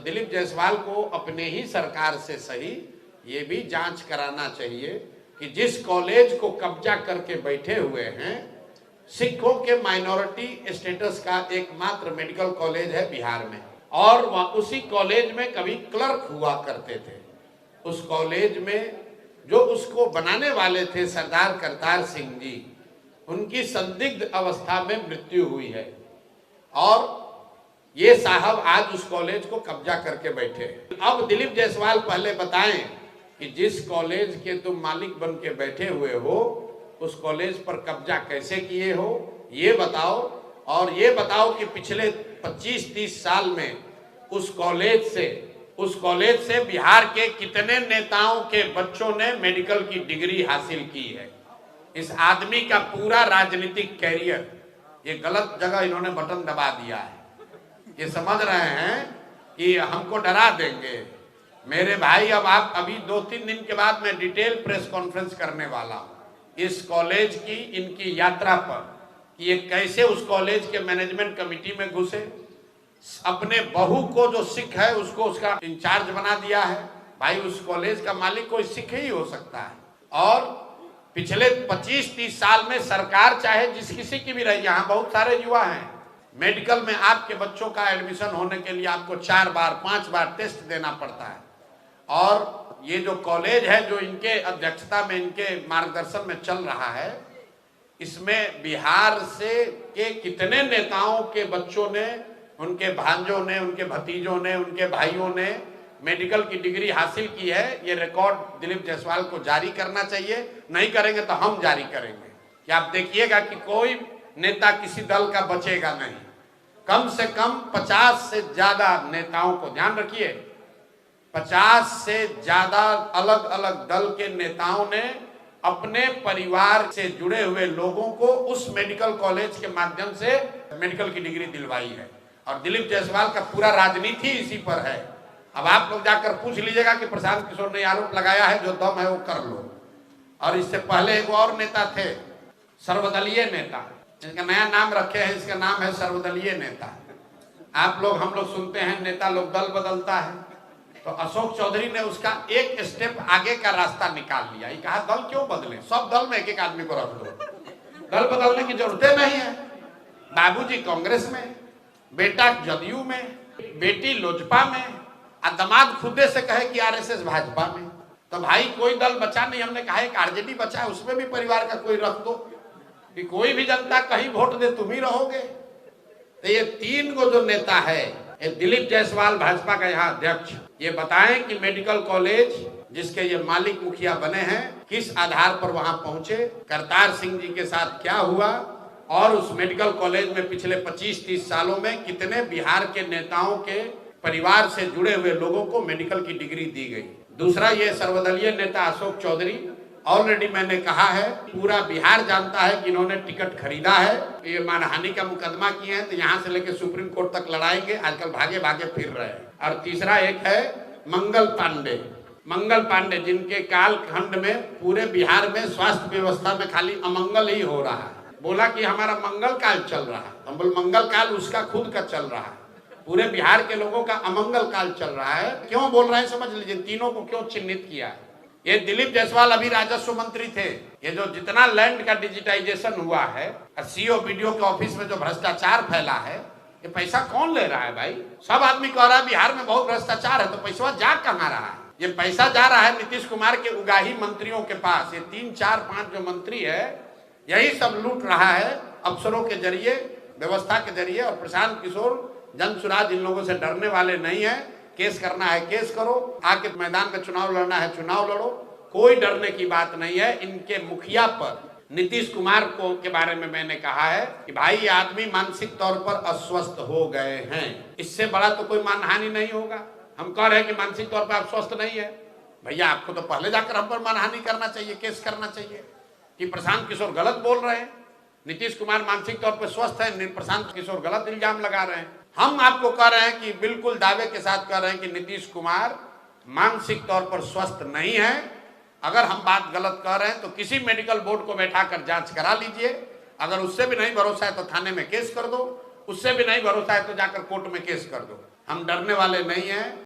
दिलीप जायसवाल को अपने ही सरकार से सही ये भी जांच कराना चाहिए कि जिस कॉलेज को कब्जा करके बैठे हुए हैं, सिखों के माइनॉरिटी स्टेटस का एकमात्र मेडिकल कॉलेज है बिहार में, और वह उसी कॉलेज में कभी क्लर्क हुआ करते थे। उस कॉलेज में जो उसको बनाने वाले थे सरदार करतार सिंह जी, उनकी संदिग्ध अवस्था में मृत्यु हुई है और ये साहब आज उस कॉलेज को कब्जा करके बैठे हैं। अब दिलीप जायसवाल पहले बताएं कि जिस कॉलेज के तुम मालिक बन के बैठे हुए हो उस कॉलेज पर कब्जा कैसे किए हो ये बताओ, और ये बताओ कि पिछले 25-30 साल में उस कॉलेज से बिहार के कितने नेताओं के बच्चों ने मेडिकल की डिग्री हासिल की है। इस आदमी का पूरा राजनीतिक कैरियर, ये गलत जगह इन्होंने बटन दबा दिया है। ये समझ रहे हैं कि हमको डरा देंगे। मेरे भाई, अब आप अभी 2-3 दिन के बाद मैं डिटेल प्रेस कॉन्फ्रेंस करने वाला हूं इस कॉलेज की, इनकी यात्रा पर, कि ये कैसे उस कॉलेज के मैनेजमेंट कमेटी में घुसे, अपने बहू को जो सिख है उसको उसका इंचार्ज बना दिया है। भाई, उस कॉलेज का मालिक कोई सिख ही हो सकता है। और पिछले 25-30 साल में सरकार चाहे जिस किसी की भी रही, यहाँ बहुत सारे युवा हैं, मेडिकल में आपके बच्चों का एडमिशन होने के लिए आपको 4 बार 5 बार टेस्ट देना पड़ता है। और ये जो कॉलेज है जो इनके अध्यक्षता में, इनके मार्गदर्शन में चल रहा है, इसमें बिहार से के कितने नेताओं के बच्चों ने, उनके भांजों ने, उनके भतीजों ने, उनके भाइयों ने मेडिकल की डिग्री हासिल की है। ये रिकॉर्ड दिलीप जायसवाल को जारी करना चाहिए। नहीं करेंगे तो हम जारी करेंगे कि आप देखिएगा कि कोई नेता किसी दल का बचेगा नहीं। कम से कम 50 से ज्यादा नेताओं को, ध्यान रखिए, 50 से ज्यादा अलग अलग दल के नेताओं ने अपने परिवार से जुड़े हुए लोगों को उस मेडिकल कॉलेज के माध्यम से मेडिकल की डिग्री दिलवाई है। और दिलीप जायसवाल का पूरा राजनीति इसी पर है। अब आप लोग जाकर पूछ लीजिएगा कि प्रशांत किशोर ने आरोप लगाया है, जो दम है वो कर लो। और इससे पहले एक और नेता थे, सर्वदलीय नेता, इसका नया नाम रखे हैं, इसका नाम है सर्वदलीय नेता। आप लोग, हम लोग सुनते हैं नेता लोग दल बदलता है, तो अशोक चौधरी ने उसका एक स्टेप आगे का रास्ता निकाल लिया। ये कहा दल क्यों बदले, सब दल में एक एक आदमी को रख दो, दल बदलने की जरूरत नहीं है। बाबूजी कांग्रेस में, बेटा जदयू में, बेटी लोजपा में, और दामाद खुदे से कहे कि आरएसएस भाजपा में। तो भाई कोई दल बचा नहीं। हमने कहा एक आरजेडी बचा है, उसमें भी परिवार का कोई रख दो कि कोई भी जनता कहीं वोट दे तुम ही रहोगे। तो ये 3 गो जो नेता है, ये दिलीप जायसवाल भाजपा का यहाँ अध्यक्ष, ये बताएं कि मेडिकल कॉलेज जिसके ये मालिक मुखिया बने हैं किस आधार पर वहां पहुंचे, करतार सिंह जी के साथ क्या हुआ, और उस मेडिकल कॉलेज में पिछले 25-30 सालों में कितने बिहार के नेताओं के परिवार से जुड़े हुए लोगों को मेडिकल की डिग्री दी गई। दूसरा, ये सर्वदलीय नेता अशोक चौधरी, ऑलरेडी मैंने कहा है, पूरा बिहार जानता है कि इन्होंने टिकट खरीदा है, ये मानहानि का मुकदमा किए हैं, तो यहाँ से लेकर सुप्रीम कोर्ट तक लड़ाएंगे। आजकल भागे भागे फिर रहे हैं। और तीसरा एक है मंगल पांडे, जिनके कालखंड में पूरे बिहार में स्वास्थ्य व्यवस्था में खाली अमंगल ही हो रहा है। बोला कि हमारा मंगल काल चल रहा है, हम बोल मंगल काल उसका खुद का चल रहा है, पूरे बिहार के लोगों का अमंगल काल चल रहा है। क्यों बोल रहे हैं समझ लीजिए, तीनों को क्यों चिन्हित किया है। ये दिलीप जायसवाल अभी राजस्व मंत्री थे। ये जो जितना लैंड का डिजिटाइजेशन हुआ है, सीओ बीडीओ के ऑफिस में जो भ्रष्टाचार फैला है, ये पैसा कौन ले रहा है भाई। सब आदमी कह रहा है बिहार में बहुत भ्रष्टाचार है, तो पैसा जा कहाँ रहा है। ये पैसा जा रहा है नीतीश कुमार के उगाही मंत्रियों के पास। ये 3, 4, 5 जो मंत्री है, यही सब लूट रहा है अफसरों के जरिए, व्यवस्था के जरिए। और प्रशांत किशोर जनसुराज इन लोगों से डरने वाले नहीं है। केस करना है केस करो, आके मैदान में चुनाव लड़ना है चुनाव लड़ो, कोई डरने की बात नहीं है। इनके मुखिया पर, नीतीश कुमार को के बारे में मैंने कहा है कि भाई ये आदमी मानसिक तौर पर अस्वस्थ हो गए हैं, इससे बड़ा तो कोई मानहानि नहीं होगा। हम कह रहे हैं कि मानसिक तौर पर आप स्वस्थ नहीं है, भैया आपको तो पहले जाकर हम पर मानहानि करना चाहिए, केस करना चाहिए कि प्रशांत किशोर गलत बोल रहे हैं, नीतीश कुमार मानसिक तौर पर स्वस्थ है, प्रशांत किशोर गलत इल्जाम लगा रहे हैं। हम आपको कह रहे हैं कि बिल्कुल दावे के साथ कह रहे हैं कि नीतीश कुमार मानसिक तौर पर स्वस्थ नहीं है। अगर हम बात गलत कह रहे हैं तो किसी मेडिकल बोर्ड को बैठाकर जांच करा लीजिए। अगर उससे भी नहीं भरोसा है तो थाने में केस कर दो, उससे भी नहीं भरोसा है तो जाकर कोर्ट में केस कर दो। हम डरने वाले नहीं हैं।